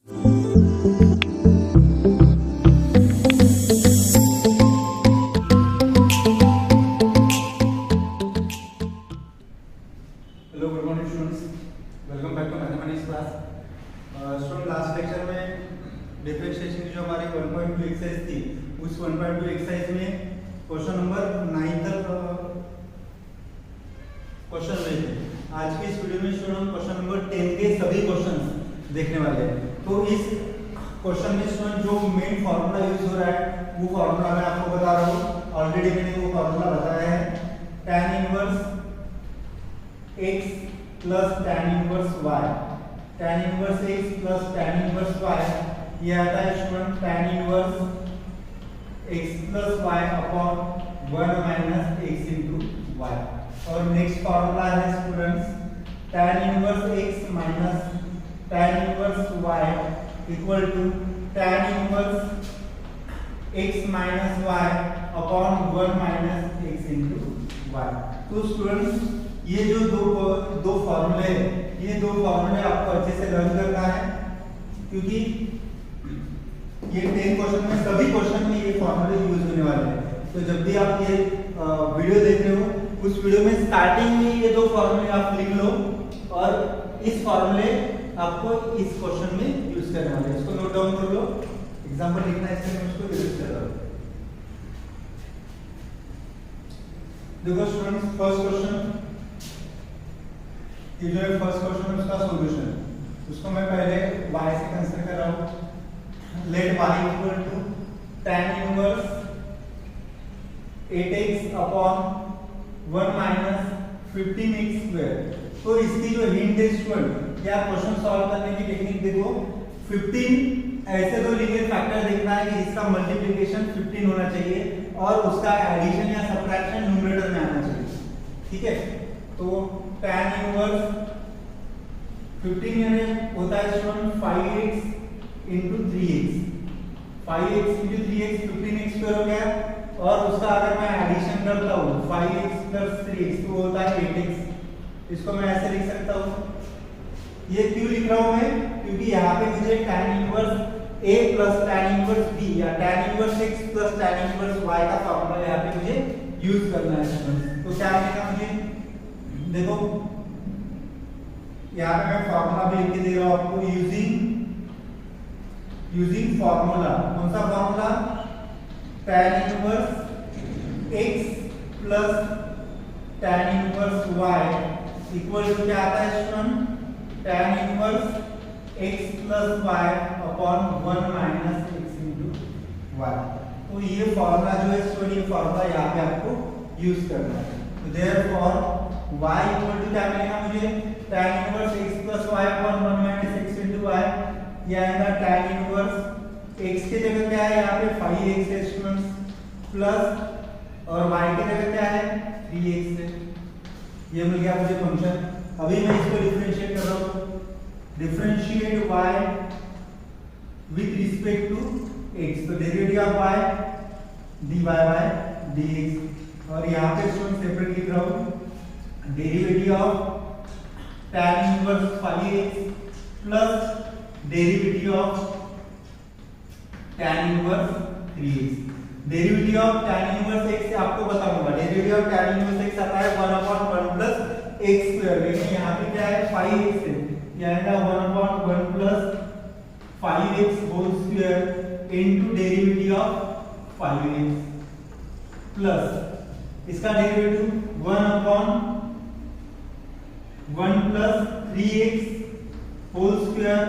Hello, good morning students, welcome back to mathematics class. Student, last lecture में differentiation की जो हमारी 1.2 exercise थी, उस 1.2 एक्सरसाइज में क्वेश्चन नंबर 9 तक क्वेश्चन हुए थे। आज की इस वीडियो में स्टूडेंट क्वेश्चन नंबर 10 के सभी क्वेश्चंस देखने वाले हैं। तो इस क्वेश्चन में स्टूडेंट जो मेन फार्मूला यूज हो रहा है वो फार्मूला मैं आपको बता रहा हूँ। ऑलरेडी मैंने वो फार्मूला बताया है, tan inverse x plus tan inverse y। tan inverse x plus tan inverse y ये आता है student tan inverse x plus y upon 1 minus x into y। और नेक्स्ट फार्मूला है students tan inverse x minus tan inverse y equal to tan inverse x minus y upon 1 minus x into y। तो स्टूडेंट्स, ये जो दो फॉर्मूले हैं, ये दो फॉर्मूले आपको अच्छे से लर्न करना है, क्योंकि ये 10 क्वेश्चन में सभी क्वेश्चन में ये फॉर्मूले यूज होने वाले हैं। तो जब भी आप ये वीडियो देख रहे हो, उस वीडियो में स्टार्टिंग में ये दो फॉर्मूले आप लिख लो और इस फॉर्मूले आपको इस क्वेश्चन में यूज करने वाले हैं। इसको नोट डाउन कर लो, एग्जांपल लिखना है, इससे मैं उसको यूज कर रहा हूं। देखो स्टूडेंट्स, फर्स्ट क्वेश्चन, ये जो है फर्स्ट क्वेश्चन है उसका सॉल्यूशन, उसको मैं पहले y से कंसीडर कर रहा हूं। Let y equal to tan inverse 8x upon 1 minus 15x square. तो इसकी जो हिंट है स्टूडेंट, क्या क्वेश्चन सॉल्व करने की टेक्निक देखो, 15 ऐसे दो लीनियर फैक्टर देखना है कि इसका मल्टीप्लिकेशन 15 होना चाहिए और उसका एडिशन या सब्ट्रैक्शन न्यूमरेटर में आना चाहिए। ठीक है, तो tan इनवर्स 15 यानी होता है student 5x into 3x, 5x into 3x 15x square हो गया। और उसका अगर मैं एडिशन करता हूँ 5x plus 3x तो होता है 8x। इसको मैं ऐसे लिख सकता हूँ। ये क्यों लिख रहा हूँ मैं, क्योंकि यहाँ पे मुझे tan inverse a plus tan inverse b या tan inverse x plus tan inverse y का फॉर्मूला यहाँ पे मुझे यूज करना है स्टूडेंट्स। तो क्या लिखा मुझे, देखो यहाँ पे मैं फॉर्मूला भी लिख के दे रहा हूँ आपको, यूजिंग फॉर्मूला। कौन सा formula, tan inverse x plus tan inverse y equal to क्या आता है student, tan inverse x plus y upon 1 minus x into y। तो ये फॉर्मूला जो है स्टूडेंट, ये फॉर्मूला यहाँ पे आपको यूज करना है। तो देयरफॉर y इक्वल टू क्या मिलेगा मुझे, tan inverse x plus y upon 1 minus x into y। ये आएगा tan इनवर्स x की जगह क्या है यहाँ पे 5x है स्टूडेंट्स, प्लस और y की जगह क्या है 3x है। ये मिल गया मुझे फंक्शन। अभी मैं इसको डिफरेंशिएट कर रहा हूँ, differentiate y with respect to x, तो derivative of y dy by dx। और यहाँ पे स्टूडेंट सेपरेट लिख रहा हूँ, derivative of tan inverse 5x plus derivative of tan inverse 3x। Derivative of tan inverse x से आपको बताऊंगा, derivative of tan inverse x आता है 1/1 प्लस x स्क्वायर, लेकिन यहाँ पे क्या है 5x है, ये आएगा 1/1 plus 5x whole square into derivative of 5x plus इसका derivative 1/1 plus 3x whole square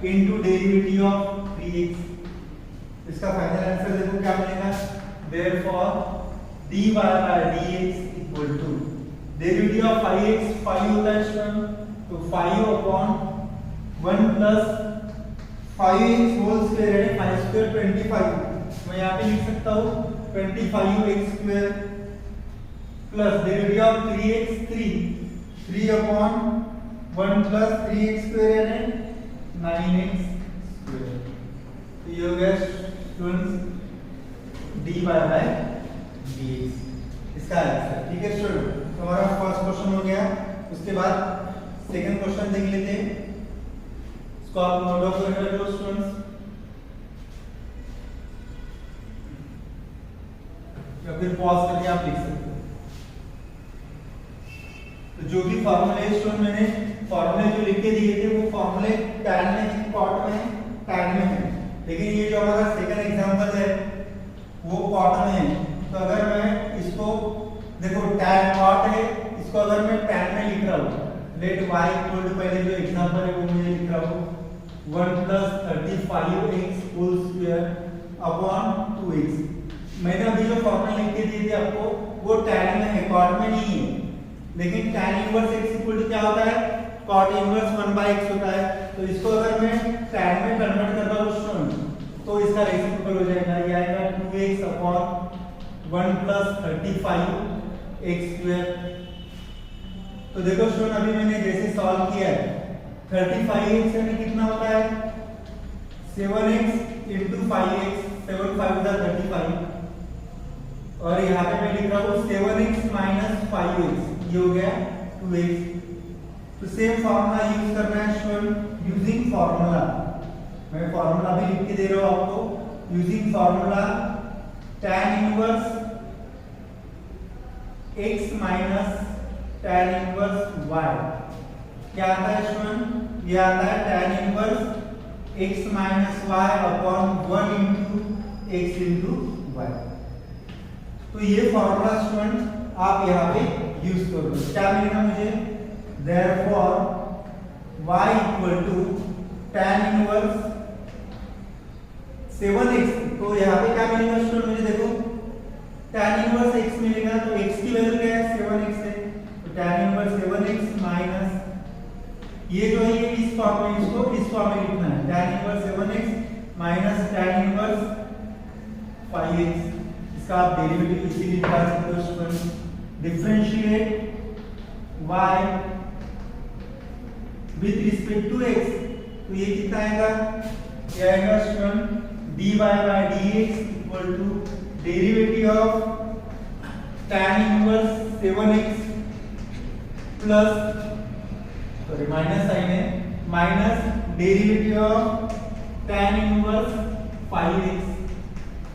into derivative of 3x। इसका फाइनल आंसर देखो क्या मिलेगा, therefore dy by dx equal to derivative of 5x 5 होता है स्टूडेंट, तो 5/1 प्लस 5x होल स्क्वायर है 5 square 25। मैं यहाँ पे लिख सकता हूँ 25x square plus derivative of 3x 3/1 plus 3x square है 9x स्क्वायर। तो ये हो गया स्टूडेंट्स dy बाय dx इसका आंसर। ठीक है स्टूडेंट, तो हमारा फर्स्ट क्वेश्चन हो गया। उसके बाद सेकंड क्वेश्चन देख लेते हैं। इसको आप नोट डाउन करके रखो स्टूडेंट्स, या फिर पॉज करके आप लिख सकते हो। तो जो भी फॉर्मूले स्टूडेंट मैंने फॉर्मूले जो लिख के दिए थे वो फॉर्मूले टैन में है, कॉट में है, टैन में है, लेकिन ये जो हमारा सेकंड एग्जांपल है वो कॉट में है। तो अगर मैं इसको देखो टैन कॉट है, इसको अगर मैं टैन में लिख रहा हूँ, लेट y इक्वल टू पहले जो एग्जांपल है वो मुझे लिख रहा हूँ 1 + 35x whole square upon 2x। मैंने अभी जो फॉर्मूला लिख के दिए थे आपको वो टैन में है, कॉट में नहीं है, लेकिन tan inverse x equal to क्या होता है, cot इनवर्स 1/x होता है। तो इसको अगर मैं tan में कन्वर्ट करता हूं स्टूडेंट तो इसका रेसिप्रोकल हो जाएगा, ये आएगा 2x अपॉन 1 + 35x²। तो देखो स्टूडेंट अभी मैंने जैसे सॉल्व किया है 35x यानी कितना होता है 7x * 5x, 7 5 35, और यहाँ पे मैं लिख रहा हूँ 7x - 5x, ये हो गया 2x। तो सेम फार्मूला यूज करना है स्टूडेंट यूजिंग फार्मूला, मैं फार्मूला भी लिख के दे रहा हूँ आपको। Using formula tan inverse x minus tan inverse y क्या आता है स्टूडेंट, ये आता है tan inverse x minus y upon 1 * x * y। तो ये फार्मूला स्टूडेंट आप यहाँ पे यूज करो। क्या मिलेगा मुझे, therefore y equal to tan inverse 7x। तो यहाँ पे क्या मिलेगा स्टूडेंट मुझे देखो tan इनवर्स x मिलेगा, तो x की वैल्यू क्या है 7x है, तो tan इनवर्स 7x माइनस ये जो है ये इस फॉर्म में, इसको इस फॉर्म में लिखना है tan inverse 7x minus tan inverse 5x। इसका आप डेरिवेटिव इजीली निकाल सकते हो student. Differentiate y with respect to x, तो ये कितना आएगा, ये आएगा student dy by dx equal to derivative of tan inverse 7x plus sorry minus sign है, minus derivative of tan inverse 5x।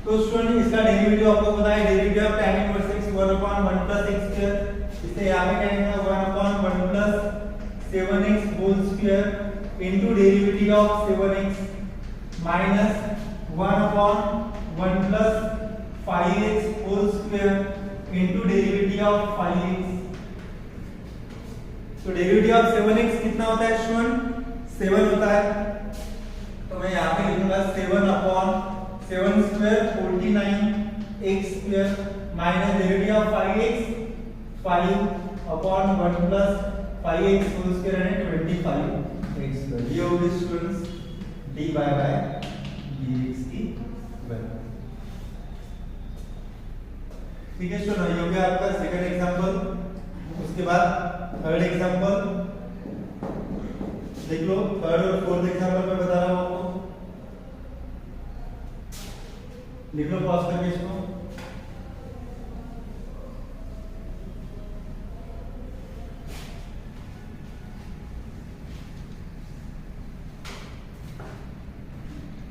तो स्टूडेंट इसका डेरिवेटिव आपको पता है, derivative of tan inverse x 1/1 + x², इससे यहाँ पे क्या आएगा 1/1 + 7x whole square into derivative of 7x minus 1/1 + 5x whole square into derivative of 5x। तो डेरिवेटिव ऑफ 7x कितना होता है स्टूडेंट, 7 होता है। तो मैं यहाँ पे लिखूंगा 7/7² 49x² minus derivative of 5x 5/1 + 5x whole square है 25x²। ये हो गई स्टूडेंट्स dy by dx की वैल्यू। ठीक है स्टूडेंट, ये हो गया आपका सेकंड एग्जांपल। उसके बाद थर्ड एग्जांपल देख लो, थर्ड और फोर्थ एग्जांपल मैं बता रहा हूं आपको, लिख लो पॉज करके इसको।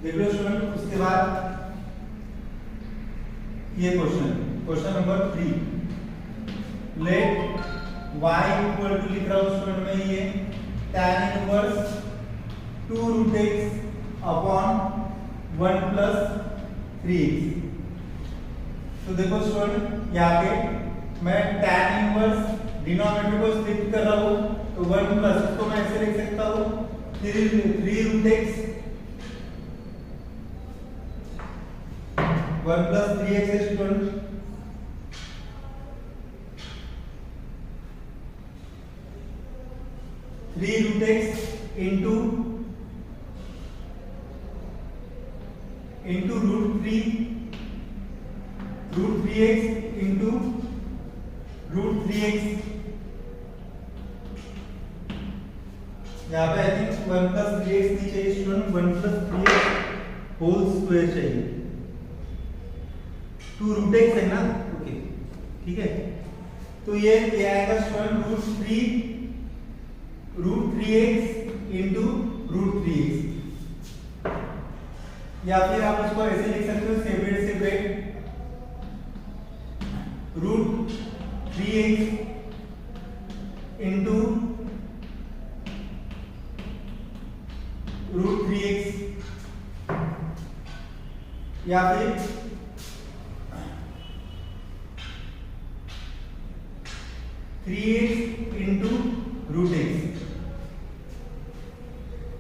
देख लो स्टूडेंट, उसके बाद ये question number 3, let y equal to लिख रहा हूं स्टूडेंट में ये tan inverse 2√x upon 1 + 3x। तो देखो स्टूडेंट यहाँ पे मैं tan इनवर्स डिनोमिनेटर को स्प्लिट कर रहा हूँ, तो 1 प्लस इसको मैं ऐसे लिख सकता हूँ 3√x 1 + 3x है student. (3√x) into √3x into √3x। यहाँ पे आई थिंक 1 + 3x नहीं चाहिए स्टूडेंट, 1 + 3x होल स्क्वायर चाहिए। 2√x है ना, ओके ठीक है। तो ये आएगा स्टूडेंट √3x into √3x। या फिर आप इसको ऐसे लिख सकते हो separate root 3x into root 3x, या फिर three x into root x.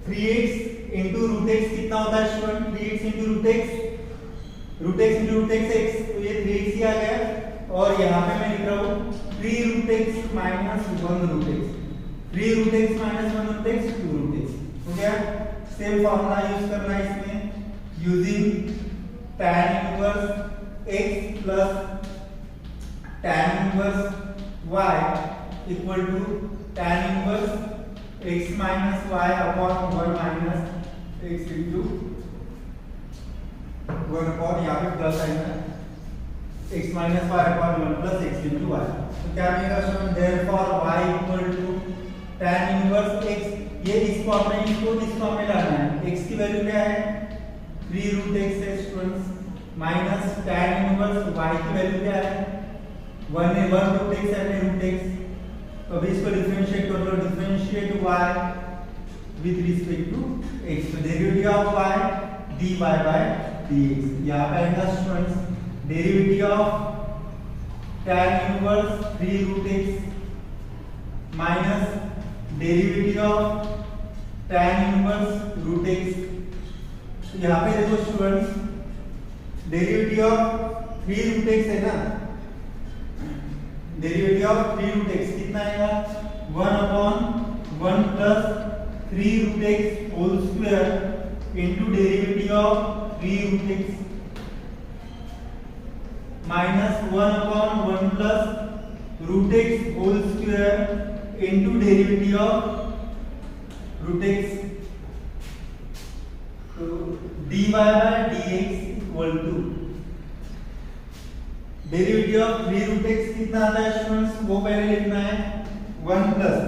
3x into root x कितना होता है student? 3x into root x, root x into root x x, तो ये 3x ही आ गया। और यहाँ पे मैं लिख रहा हूँ 3 root x minus 1 root x, 3 root x minus 1 root x 2 root x हो गया। सेम फॉर्मूला यूज करना है इसमें, using tan inverse x plus tan inverse y equal to tan inverse x minus y upon 1 minus x into 1 upon, यहाँ पे plus आएगा x minus y upon 1 plus x into y। तो क्या मिलेगा student? Therefore y equal to tan inverse x, ये इस form में, इसको इस फॉर्म में लाना है। x की वैल्यू क्या है? 3 रूट x है students, minus tan inverse y की वैल्यू क्या है? 1 रूट x है रूट x। तो अभी इसको डिफरेंशिएट कर लो, differentiate y with respect to x, तो derivative of y dy by dx। यहाँ पे आएगा students derivative of tan inverse 3 root x minus derivative of tan inverse root x। यहाँ पे देखो students derivative of 3 root x है ना, derivative of 3 root x कितना आएगा? 1 upon 1 plus 3 root x whole square into derivative of 3 root x minus 1 upon 1 plus root x whole square into derivative of root x। तो dy by dx equal to derivative of 3 root x कितना आता है students? वो पहले लिखना है 1 plus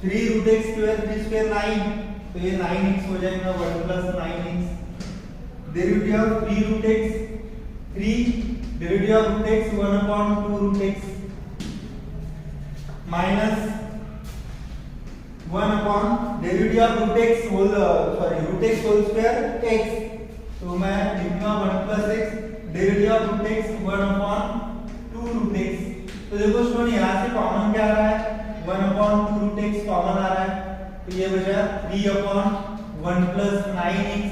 3 root x square, 3 square 9, तो ये 9x हो जाएगा, 1 plus 9x। Derivative of 3 root x 3, derivative of root x 1 upon 2 root x minus 1 upon derivative of root x whole root x whole square x, तो मैं लिखूंगा 1 plus x derivative of root x 1 upon 2 root x। तो देखो student यहाँ से common क्या आ रहा है? 1 अपॉन 2 रूट x कॉमन आ रहा है, तो ये बचा 3 upon 1 plus 9x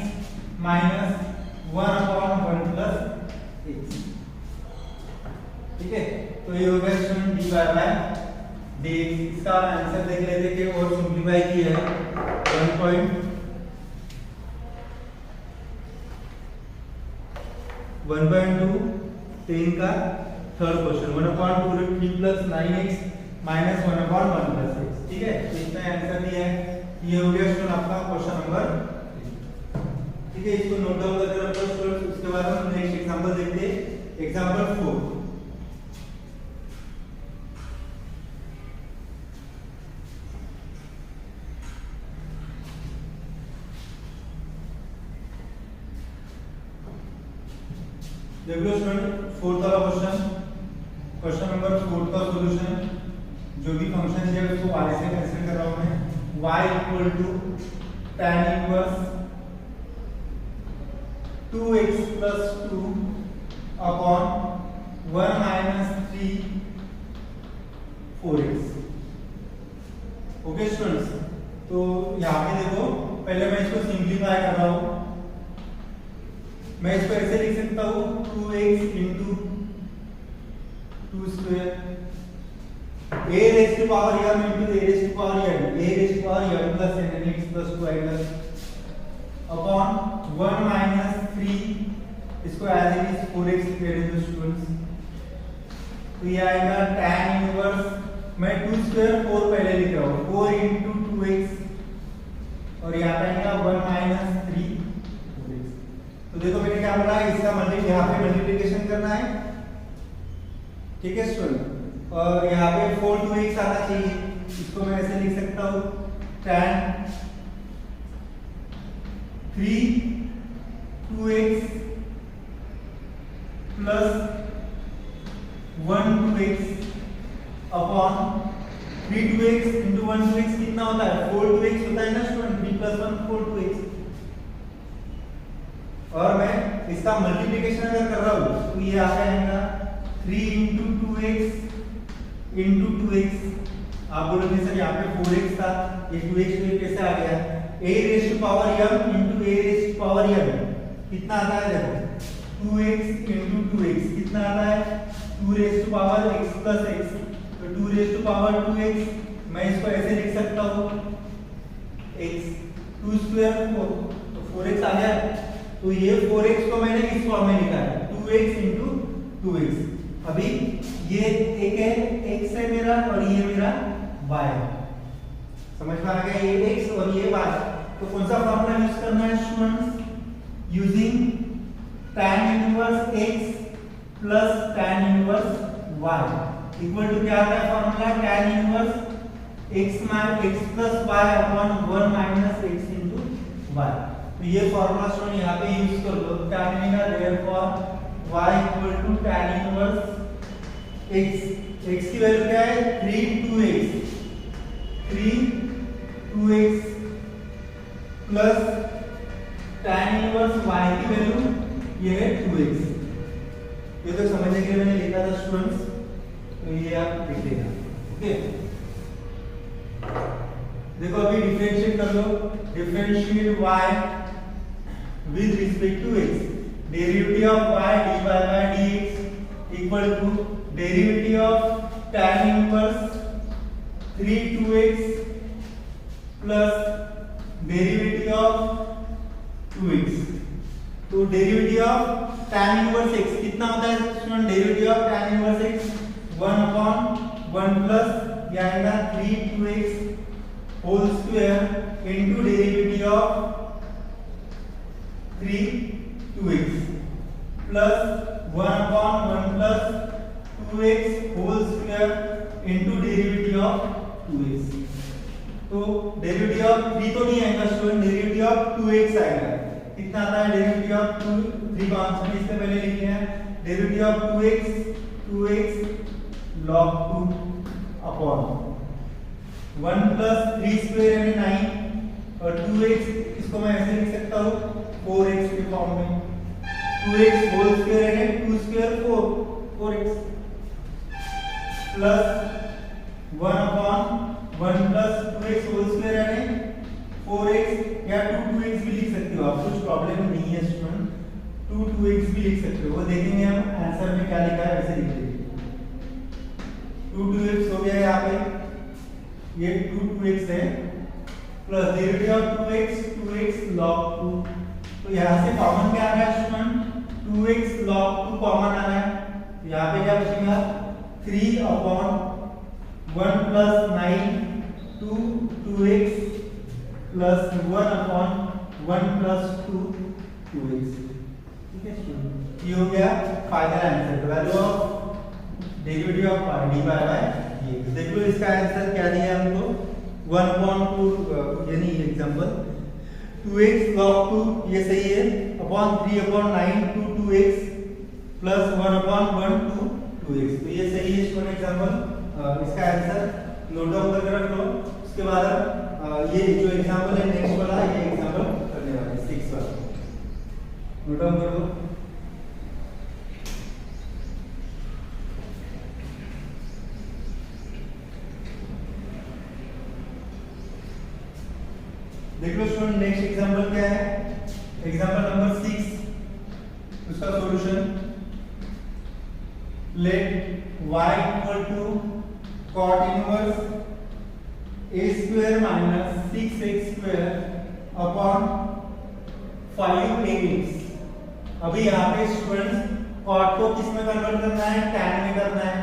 minus 1 upon 1 plus x। ठीक है, तो ये हो गया स्टूडेंट dy बाय dx। इसका आंसर देख लेते कि और सिंपलीफाई किया है 1.2 10 का third question, 1/2 root 3 plus 9x minus 1/1 plus x। ठीक है, तो इसका आंसर दिया है, ये हो गया स्टूडेंट आपका क्वेश्चन नंबर। ठीक है, इसको नोट डाउन करके रखो स्टूडेंट। उसके बाद हम नेक्स्ट एग्जांपल देखते हैं, एग्जांपल 4। देख लो स्टूडेंट, फोर्थ वाला क्वेश्चन, क्वेश्चन नंबर 4 का सॉल्यूशन। जो भी फंक्शन है उसको आगे से कंसीडर कर रहा हूं मैं, y equal to tan inverse 2x plus 2 upon 1 minus 3 4x। Okay students, तो यहाँ पे देखो पहले मैं इसको सिंप्लीफाई कर रहा हूँ। मैं इसको ऐसे लिख सकता हूँ 2x into 2 square a raise to power m into a raise to power n, a raise to power m plus n x plus 2 plus upon 1 minus 3, इसको एज इट इज 4x लिख रहे हैं स्टूडेंट्स। तो ये आएगा tan inverse, मैं 2 square 4 पहले लिख रहा हूँ, 4 इंटू 2x और यहाँ पे आएगा 1 माइनस 3। तो देखो मैंने क्या बोला, इसका मल्टीप्लाई यहाँ पे मल्टीप्लिकेशन करना है। ठीक है स्टूडेंट, और यहाँ पे 4 2x आना चाहिए, इसको मैं ऐसे लिख सकता हूँ tan 3 2x 3 2x into 1 2x कितना होता है 4 2x होता है ना स्टूडेंट 3 plus 1 4 2x। और मैं इसका मल्टीप्लिकेशन अगर कर रहा हूँ तो ये आ जाएगा 3 into 2x into 2x। आप बोलोगे सर यहाँ पे 4x था ये 2x तो कैसे आ गया a raised to power m into a raised to power n कितना आता है देखो 2x into 2x कितना आता है 2 raised to power x plus x तो 2 raised to power 2x मैं इसको ऐसे लिख सकता हूँ x 2 square 4 तो 4x आ गया। तो ये 4x को मैंने इस फॉर्म में लिखा है 2x into 2x। अभी ये एक है x है मेरा और ये मेरा y है। समझ में आ गया ये x और ये y। तो कौन सा फॉर्मूला यूज करना है students using tan inverse x plus tan inverse y equal to क्या आता है formula tan inverse x plus y upon 1 minus x into y। तो ये फॉर्मूला स्टूडेंट यहाँ पे यूज कर लो tan मिलेगा therefore y equal to tan inverse x की वैल्यू क्या है 3 2x plus tan inverse y की वैल्यू ये है 2x। ये तो समझने के लिए मैंने लिखा था स्टूडेंट्स तो ये आप लिख लेना ओके। देखो अभी डिफरेंशिएट कर लो differentiate y with respect to x derivative of y dy by dx equal to derivative of tan inverse 3 2x plus derivative of 2x। तो derivative of tan inverse x कितना होता है student derivative of tan inverse x 1 upon 1 plus ये आएगा 3 2x whole square into derivative of 3 2x plus 1 upon 1 plus 2x whole square into derivative of 2x। तो derivative of 3 तो नहीं आएगा student derivative of 2x आएगा। कितना आता है डेरिवेटिव ऑफ 3 का आंसर इससे पहले लिखे हैं derivative of 2x log 2 upon 1 plus 3 square यानी 9 और 2x इसको मैं ऐसे लिख सकता हूँ 4x के फॉर्म में 2x होल स्क्वायर यानी 2 square 4x plus 1 upon 1 plus 2x whole square यानी 4x या 2x भी लिख सकते हो आप कुछ प्रॉब्लम नहीं है स्टूडेंट 2x भी लिख सकते हो वो देखेंगे हम आंसर में क्या लिखा है वैसे लिख लेंगे 2x हो गया यहाँ पे ये 2x है plus derivative of 2x log 2। तो यहाँ से कॉमन क्या आ रहा है स्टूडेंट 2x log 2 कॉमन आ रहा है तो यहाँ पे क्या बचेगा 3 upon 1 plus 9 2x plus 1 upon 1 plus 2x। ठीक है स्टूडेंट ये हो गया final answer value of derivative of dy by dx। देख लो इसका आंसर क्या दिया है हमको 1/2 यानी एग्जांपल 2x log 2 ये सही है upon 3 upon 9 2x plus 1 upon 1 2x तो ये सही है स्टूडेंट एग्जांपल। इसका आंसर नोट डाउन करके रख लो। उसके बाद ये जो एग्जांपल है नेक्स्ट वाला ये एग्जांपल करने वाला है 6 वाला नोट डाउन कर लो। देख लो स्टूडेंट नेक्स्ट एग्जांपल क्या है एग्जांपल नंबर 6 उसका solution let y equal to cot inverse a square minus 6x square upon 5ax। अभी यहाँ पे स्टूडेंट्स cot को किस में कन्वर्ट करना है tan में करना है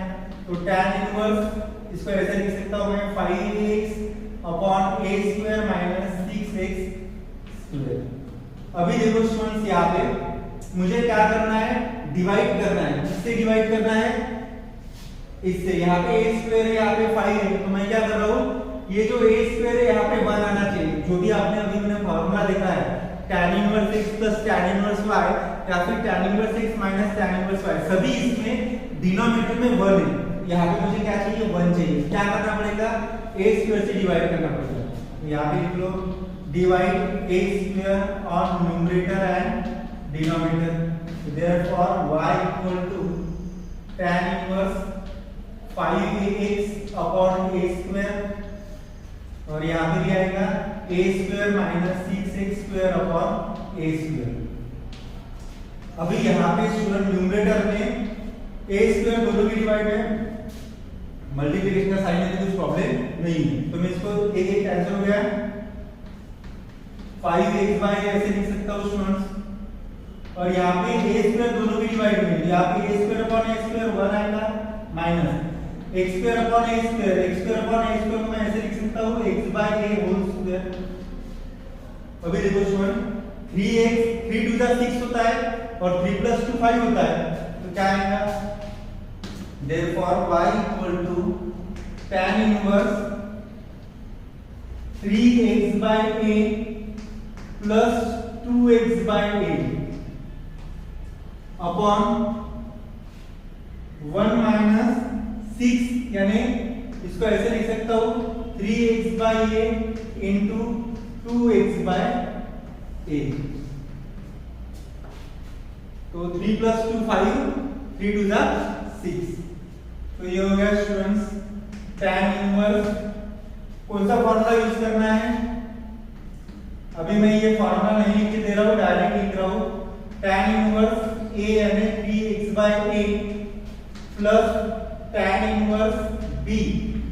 तो tan इनवर्स इसको ऐसे लिख सकता हूँ मैं 5ax upon a square minus 6x square. अभी देखो स्टूडेंट्स यहाँ पे मुझे क्या करना है डिवाइड करना है किससे डिवाइड करना है इससे। यहाँ पे a स्क्वायर है यहाँ पे 5 है तो मैं क्या कर रहा हूँ ये जो a स्क्वायर है यहाँ पे 1 आना चाहिए जो भी आपने अभी मैंने फॉर्मूला देखा है tan inverse x plus tan inverse y या फिर tan inverse x minus tan inverse y सभी इसमें डिनोमिनेटर में 1 है यहाँ पे मुझे क्या चाहिए 1 चाहिए, क्या करना पड़ेगा a स्क्वायर से डिवाइड करना पड़ेगा। तो यहाँ पे लिख लो divide a square on numerator and denominator. Therefore y equal to tan inverse 5ax upon a square, और यहाँ पे क्या आएगा a square minus 6x square upon a square. अभी यहाँ पे स्टूडेंट न्यूमरेटर में a स्क्वायर दोनों की डिवाइड है, मल्टीप्लिकेशन का साइन है तो कुछ प्रॉब्लम नहीं है, तो मैं इसको एक एक कैंसिल हो गया 5x बाय ऐसे लिख सकता हूँ स्टूडेंट्स। और यहाँ पे a स्क्वायर दोनों की डिवाइड में, यहाँ पे a square upon a square 1 आएगा minus x square upon a square, x square upon a square को मैं ऐसे लिख सकता हूँ x by a whole square. अभी देखो स्टूडेंट 3x 3 टू द 6 होता है और 3 प्लस 2 5 होता है, तो क्या आएगा therefore y equal to tan inverse 3x by a plus 2x by a upon 1 minus 6, यानी इसको ऐसे लिख सकता हूँ 3x by a into 2x by a। तो 3 plus 2 5, 3 to the 6। तो ये हो गया स्टूडेंट्स tan इनवर्स। कौन सा फॉर्मूला यूज करना है, अभी मैं ये फॉर्मूला नहीं लिख के दे रहा हूँ, डायरेक्ट लिख रहा हूँ tan इनवर्स a यानी 3x by a plus tan inverse b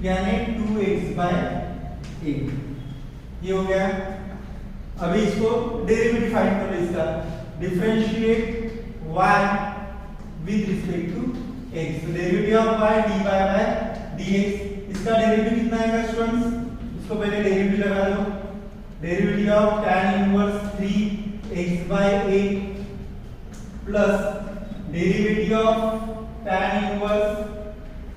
यानी 2x by a। ये हो गया। अभी इसको डेरिवेटिव फाइंड कर लो, इसका differentiate y with respect to x, तो derivative of y dy by dx, इसका डेरिवेटिव कितना आएगा स्टूडेंट्स, इसको पहले डेरिवेटिव लगा लो। Derivative of tan inverse 3x by a plus derivative of tan inverse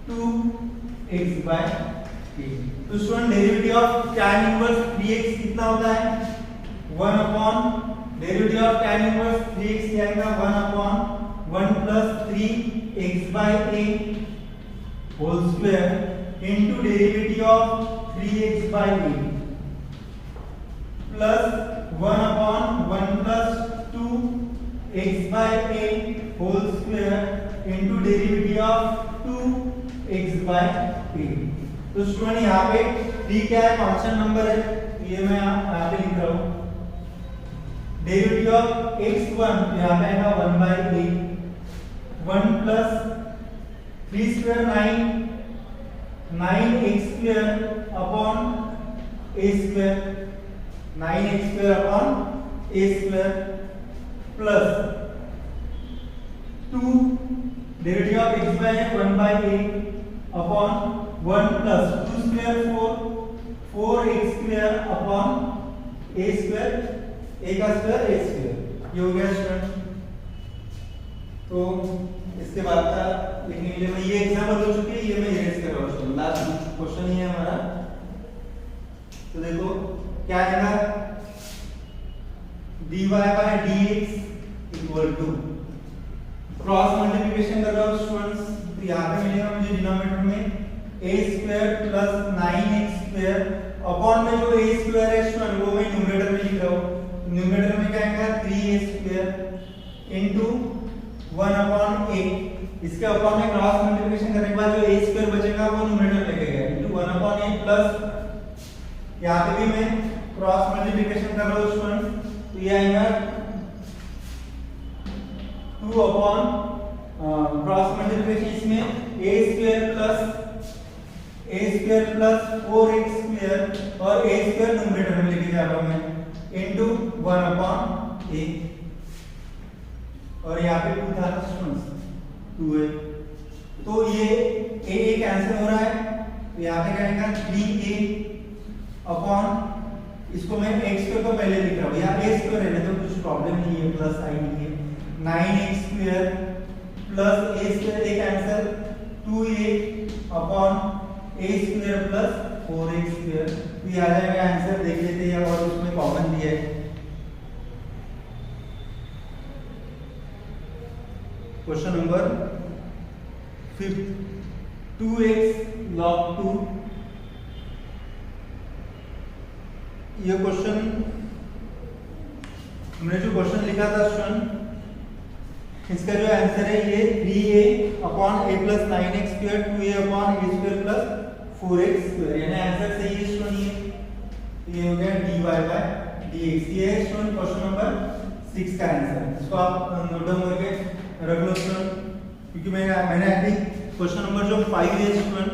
2x by a। तो student derivative of tan inverse 3x कितना होता है 1 upon derivative of tan inverse 3x क्या आएगा 1 upon 1 plus 3x by a whole square into derivative of 3x by a plus 1 upon 1 plus 2x by a whole square into derivative of 2x by a। तो student यहाँ पे 3 क्या है constant number है, ये मैं यहाँ पे लिख रहा हूँ। डेरिवेटिव ऑफ x1 यहाँ पे आएगा 1 by a 1 plus 3 square 9x square upon a square 9x square upon a square plus 2 derivative of x by 1 by a upon 1 plus 2 square 4x square upon a square, a का square a square. ये हो गया student. तो इसके बाद का लिखने के लिए मैं ये एग्जाम्पल हो चुकी है, ये मैं इरेज कर रहा हूँ, लास्ट क्वेश्चन ही है हमारा। तो देखो क्या आएगा dy by dx equal to cross multiplication कर रहा हूँ स्टूडेंट्स, तो यहाँ पे मिलेगा मुझे डिनोमिनेटर में a square plus 9x square upon में जो a स्क्वायर है स्टूडेंट वो मैं न्यूमरेटर में लिख रहा हूँ। न्यूमरेटर में क्या आएगा 3a square into 1 upon a, इसके अपॉन में क्रॉस मल्टीप्लिकेशन करने के बाद जो a स्क्वायर बचेगा वो न्यूमरेटर लेके गया इनटू 1 अपॉन a प्लस यहाँ पे भी मैं क्रॉस मल्टीप्लिकेशन कर रहा हूँ स्टूडेंट, तो ये आएगा 2 अपॉन क्रॉस मल्टीप्लिकेशन इसमें a square plus 4x square और a स्क्वायर न्यूमरेटर में लेके जा रहा हूँ मैं इनटू 1 अपॉन a, और यहाँ पे 2 था स्टूडेंट्स 2 है, तो ये a कैंसिल हो रहा है, तो यहाँ पे क्या आएगा 3a अपॉन इसको मैं x स्क्वायर को पहले लिख रहा हूँ, यहाँ a स्क्वायर है तो कुछ प्रॉब्लम नहीं है, प्लस साइन नहीं है 9x square plus a square a cancel 2a upon a square plus 4x square. तो ये आ जाएगा आंसर, देख लेते हैं और उसमें कॉमन दिया है। Question number 5 2x log 2। ये क्वेश्चन हमने जो क्वेश्चन लिखा था स्टूडेंट, इसका जो आंसर है ये 3a upon a plus 9x square 2a upon a square plus 4x square, यानी आंसर सही है स्टूडेंट। ये हो गया dy बाय dx। ये है स्टूडेंट क्वेश्चन नंबर 6 का आंसर। इसको आप नोट डाउन करके रख लो स्टूडेंट, क्योंकि मैंने अभी क्वेश्चन नंबर जो 5 है स्टूडेंट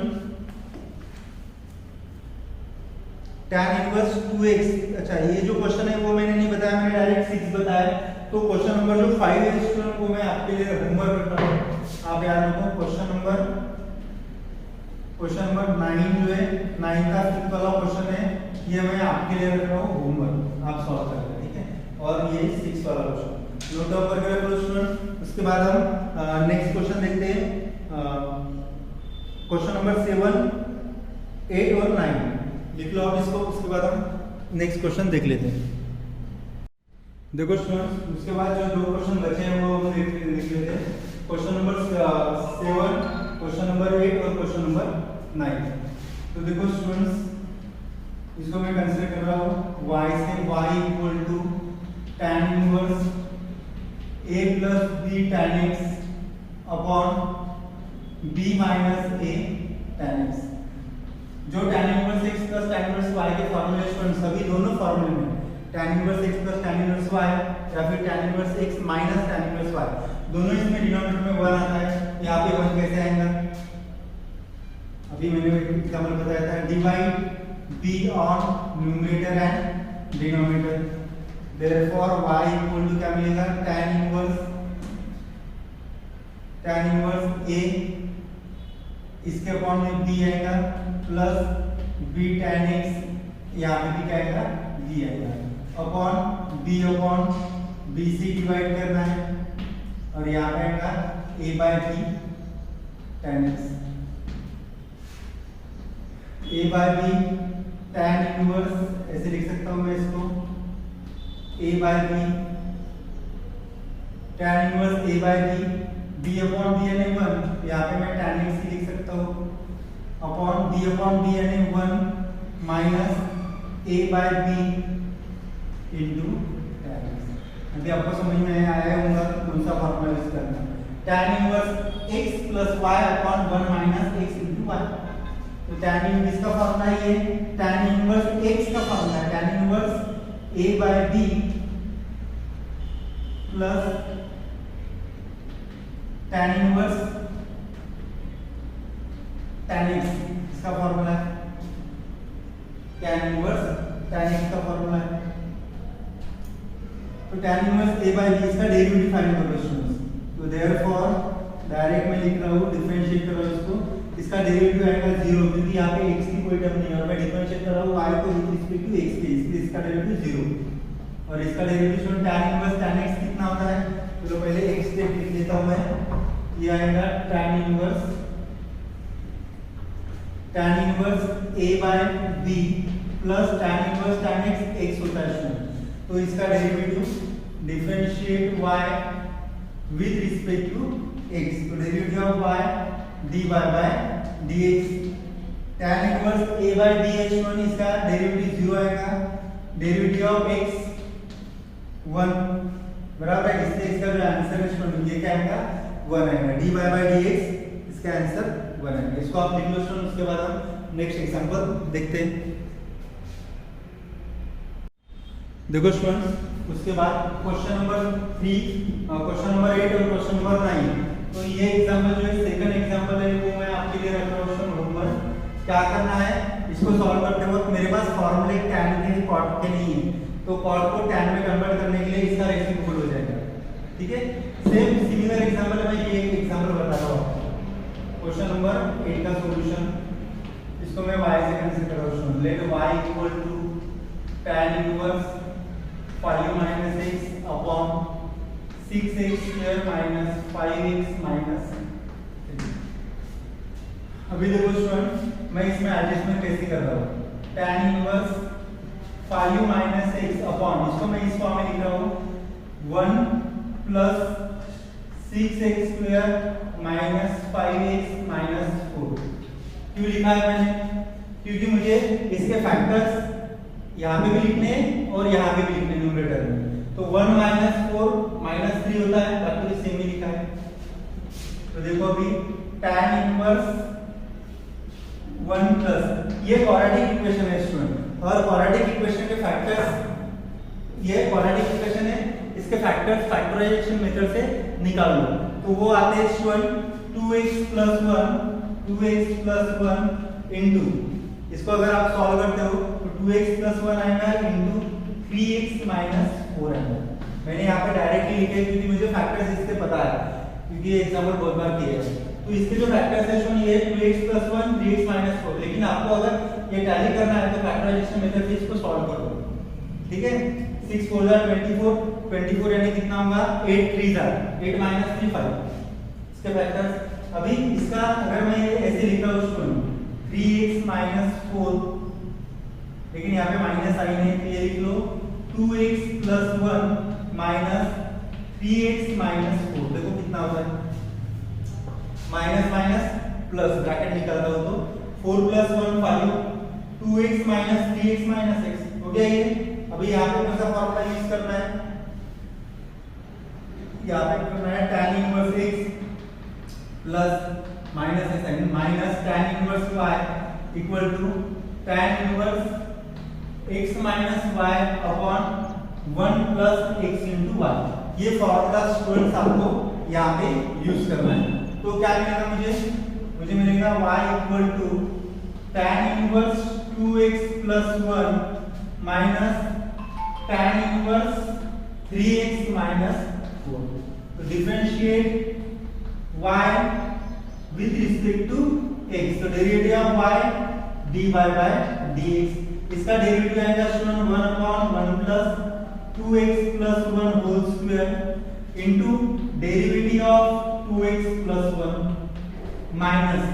tan इनवर्स 2x, अच्छा ये जो क्वेश्चन है वो मैंने नहीं बताया, मैंने डायरेक्ट 6 बताया। तो क्वेश्चन नंबर जो 5 है स्टूडेंट वो मैं आपके लिए होमवर्क रख रहा हूँ, आप याद रखो। क्वेश्चन नंबर 9 जो है 9 का 6 वाला क्वेश्चन है, ये मैं आपके लिए रख रहा हूँ होमवर्क, आप सॉल्व कर लें, ठीक है। और ये 6 वाला क्वेश्चन नोट डाउन करके रख लो स्टूडेंट। उसके बाद हम नेक्स्ट क्वेश्चन देखते हैं, क्वेश्चन नंबर 7, 8 और 9 लिख लो आप इसको। उसके बाद हम नेक्स्ट क्वेश्चन देख लेते हैं। देखो स्टूडेंट्स, उसके बाद जो दो क्वेश्चन बचे हैं वो हम लिख लेते हैं। क्वेश्चन नंबर 7, क्वेश्चन नंबर 8 और क्वेश्चन नंबर 9। तो देखो स्टूडेंट्स, इसको मैं कंसीडर कर रहा हूँ y से y equal to tan inverse a plus b tan x upon b minus a tan x। जो tan inverse x plus tan inverse y के फॉर्मूले स्टूडेंट सभी दोनों फॉर्मूले में tan inverse x plus tan inverse y या फिर tan inverse x minus tan inverse y, दोनों इसमें डिनोमिनेटर में 1 आता है। यहाँ पे 1 कैसे आएगा? अभी मैंने एक एग्जांपल बताया था, divide b on numerator and denominator, therefore y equal to क्या मिलेगा? tan इनवर्स a, इसके अपॉन में b आएगा प्लस b tan x, यहाँ पे भी क्या आएगा? b आएगा अपॉन b से डिवाइड करना है, और यहाँ पे आएगा a by b tan x, a by b tan inverse ऐसे लिख सकता हूँ मैं इसको, a by b tan inverse a by b upon b यानी 1, यहाँ पे मैं tan x ही लिख सकता हूँ, अपॉन b यानी 1 minus a by b into tan x। अभी आपको समझ में आया होगा कौन सा फॉर्मूला यूज करना है। tan inverse x plus y upon 1 minus x into y। तो tan इनवर्स का फॉर्मूला ये tan इनवर्स x का फॉर्मूला है tan inverse a by b plus tan inverse tan x, इसका फॉर्मूला है tan इनवर्स tan x का formula है। तो tan inverse a by b इसका डेरिवेटिव फाइंड करो स्टूडेंट्स। तो देयरफॉर डायरेक्ट मैं लिख रहा हूँ, डिफरेंशिएट कर रहा हूँ इसको, इसका डेरिवेटिव आएगा 0, क्योंकि यहाँ पे x की कोई टर्म नहीं है और मैं डिफरेंशिएट कर रहा हूँ y को विद रिस्पेक्ट टू x के, इसलिए इसका डेरिवेटिव 0। और इसका derivative student tan inverse tan x कितना होता है? चलो पहले x से लिख लेता हूँ मैं, ये आएगा tan inverse a by b plus tan inverse tan x होता है स्टूडेंट। तो इसका derivative differentiate y with respect to x, तो derivative of y dy by dx। tan inverse a by b है स्टूडेंट, इसका डेरिवेटिव 0 आएगा, derivative of x 1 बराबर है, इसलिए इसका जो आंसर है स्टूडेंट ये क्या आएगा? 1 आएगा, dy बाय dx इसका आंसर 1 आएगा। इसको आप लिख लो स्टूडेंट। उसके बाद हम नेक्स्ट एग्जांपल देखते हैं। देखो स्टूडेंट्स, उसके बाद क्वेश्चन नंबर 3, क्वेश्चन नंबर 8 और क्वेश्चन नंबर 9। तो ये एग्जांपल जो है सेकंड एग्जांपल है वो मैं आपके लिए रख रहा हूँ स्टूडेंट होमवर्क। क्या करना है, इसको सॉल्व करते वक्त मेरे पास फॉर्मूले tan के cot के नहीं है, तो cot को tan में कन्वर्ट करने के लिए इसका रेसिप्रोकल हो जाएगा, ठीक है। सेम सिमिलर एग्जांपल मैं ये एक एग्जांपल बता रहा हूँ। क्वेश्चन नंबर 8 का सॉल्यूशन, इसको मैं y से कंसीडर कर रहा हूँ। Let y equal to tan inverse 5 minus x upon 6x square minus 5x minus 3। अभी देखो स्टूडेंट, मैं इसमें एडजस्टमेंट कैसे कर रहा हूँ। tan inverse 5 minus x upon, इसको मैं इस फॉर्म में लिख रहा हूँ 1 plus 6x square minus 5x minus 4। क्यों लिखा है मैंने? क्योंकि मुझे इसके फैक्टर्स यहाँ पे भी लिखने और यहाँ पे भी लिखने न्यूमरेटर में। तो 1 - 4 - 3 होता है, बाकी तो सेम ही लिखा है। तो देखो अभी tan इनवर्स 1 प्लस, ये क्वाड्रेटिक इक्वेशन है स्टूडेंट, और क्वाड्रेटिक इक्वेशन के फैक्टर्स, ये क्वाड्रेटिक इक्वेशन है, इसके फैक्टर्स फैक्टराइजेशन मेथड से निकाल लो। तो वो आते हैं स्टूडेंट 2x + 1 इनटू, इसको अगर आप सॉल्व करते हो तो 2x + 1 आएगा इनटू 3x - 4 आएगा। मैंने यहाँ पे डायरेक्टली लिखे क्योंकि मुझे फैक्टर्स इसके पता है, क्योंकि ये एग्जांपल बहुत बार किया है। तो इसके जो फैक्टर्स है स्टूडेंट, ये 2x + 1 3x - 4, लेकिन आपको अगर ये टैली करना है तो फैक्टराइजेशन मेथड से इसको सॉल्व कर दो, ठीक है। 6 4 24 यानी कितना होगा 8 3 8 - 3 5, इसके फैक्टर्स। अभी इसका अगर मैं ये ऐसे लिख रहा हूं स्टूडेंट 3x - 4, लेकिन यहाँ पे माइनस साइन है, तो ये लिख लो 2x + 1 - 3x - 4। देखो कितना होता है, माइनस माइनस प्लस, ब्रैकेट निकालता हो तो 4 + 1 5, 2x - 3x - x हो गया ये। अभी यहाँ पे कौन सा फॉर्मूला यूज करना है, यहाँ पे करना है tan inverse x plus minus है sign minus tan inverse y equal to tan inverse x minus y upon 1 plus x into y। ये फॉर्मूला स्टूडेंट्स आपको यहाँ पे यूज करना है। तो क्या मिलेगा मुझे मिलेगा y equal to tan inverse 2x + 1 minus tan inverse 3x - 4। तो differentiate y with respect to x, तो derivative of y dy by dx, इसका डेरिवेटिव आएगा student 1/1 plus 2x + 1 whole square into derivative of 2x + 1 minus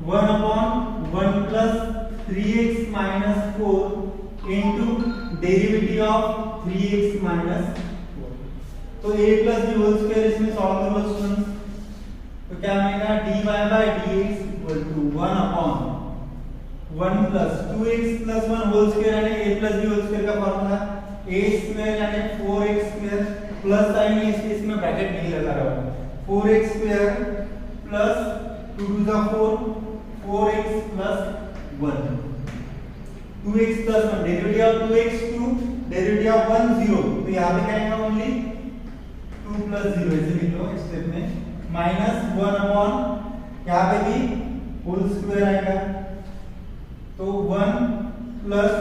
1/1 plus 3x - 4 into derivative of 3x - 4। तो a + b whole square इसमें solve करो students, तो क्या मिलेगा dy by dx equal to 1/1 plus 2x + 1 whole square यानी a + b whole square का formula a square यानी 4x square plus sign इसमें ब्रैकेट नहीं लगा रहा हूं, 4x square plus 2 to the 4 4x + 1, 2x + 1 derivative of 2x 2, derivative of 1 0, तो यहाँ पे क्या आएगा ओनली 2 + 0 ऐसे लिख लो स्टेप में, माइनस 1/, यहाँ पे भी होल स्क्वायर आएगा, तो 1 प्लस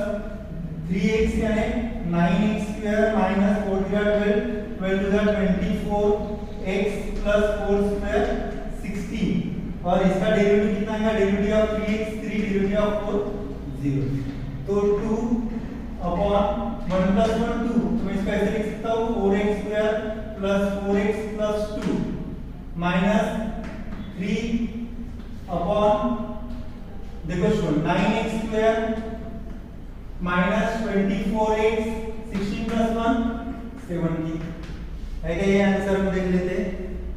3x यानी 9x square minus 4 × 12 12 to the 24x + 4 square 16, और इसका डेरिवेटिव कितना आएगा, derivative of 3x 3, derivative of 4 0, तो 2/1 + 1 2, तो मैं इसका ऐसे लिख सकता हूँ 4x square plus 4x + 2 minus 3 upon, देखो student 9x square minus 24x 16 + 1 70 है क्या, ये आंसर हम देख लेते हैं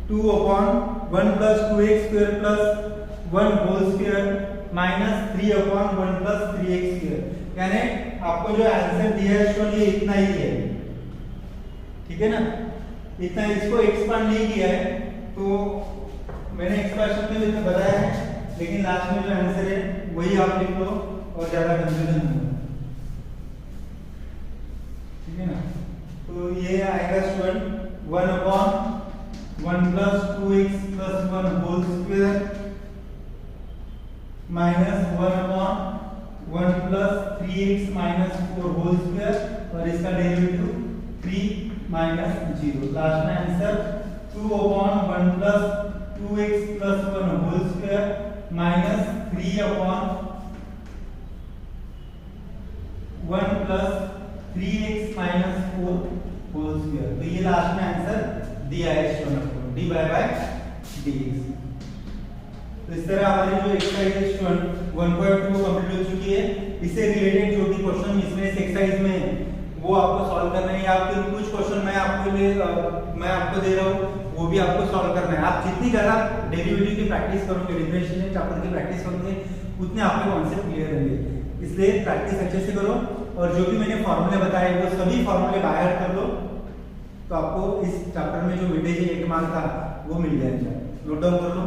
2/1 + 2x स्क्वायर plus 1 whole square minus 3/1 + 3x square, यानी आपको जो आंसर दिया है स्टूडेंट ये इतना ही है, ठीक है ना, इतना, इसको एक्सपांड नहीं किया है, तो मैंने एक्सप्रेशन में इतना बताया है, लेकिन लास्ट में जो आंसर है वही आप लिख लो और ज्यादा कंफ्यूजन नहीं होगा, ठीक है ना। तो ये आएगा student 1/1 + 2x + 1 whole square minus 1/1 + 3x - 4 whole square, और इसका डेरिवेटिव 3 - 0, लास्ट में answer 2/1 + 2x + 1 whole square minus 3/1 + 3x - 4 whole square, तो ये लास्ट में आंसर दिया है स्टूडेंट को dy by dx। तो इस तरह हमारी जो एक्सरसाइज है स्टूडेंट 1.2 कंप्लीट हो चुकी है। इससे रिलेटेड जो भी क्वेश्चन इसमें इस एक्सरसाइज में है वो आपको सॉल्व करना है, या फिर कुछ क्वेश्चन मैं आपको दे रहा हूँ वो भी आपको सॉल्व करना है। आप जितनी ज़्यादा डेरिवेटिव की प्रैक्टिस करोगे, डिफरेंशिएशन चैप्टर की प्रैक्टिस करोगे, उतने आपके कॉन्सेप्ट क्लियर रहेंगे। इसलिए प्रैक्टिस अच्छे से करो और जो भी मैंने फॉर्मूले बताए वो सभी फॉर्मूले बाहर कर लो, तो आपको इस चैप्टर में जो वेटेज 1 मार्क था वो मिल जाएगा। नोट डाउन कर लो।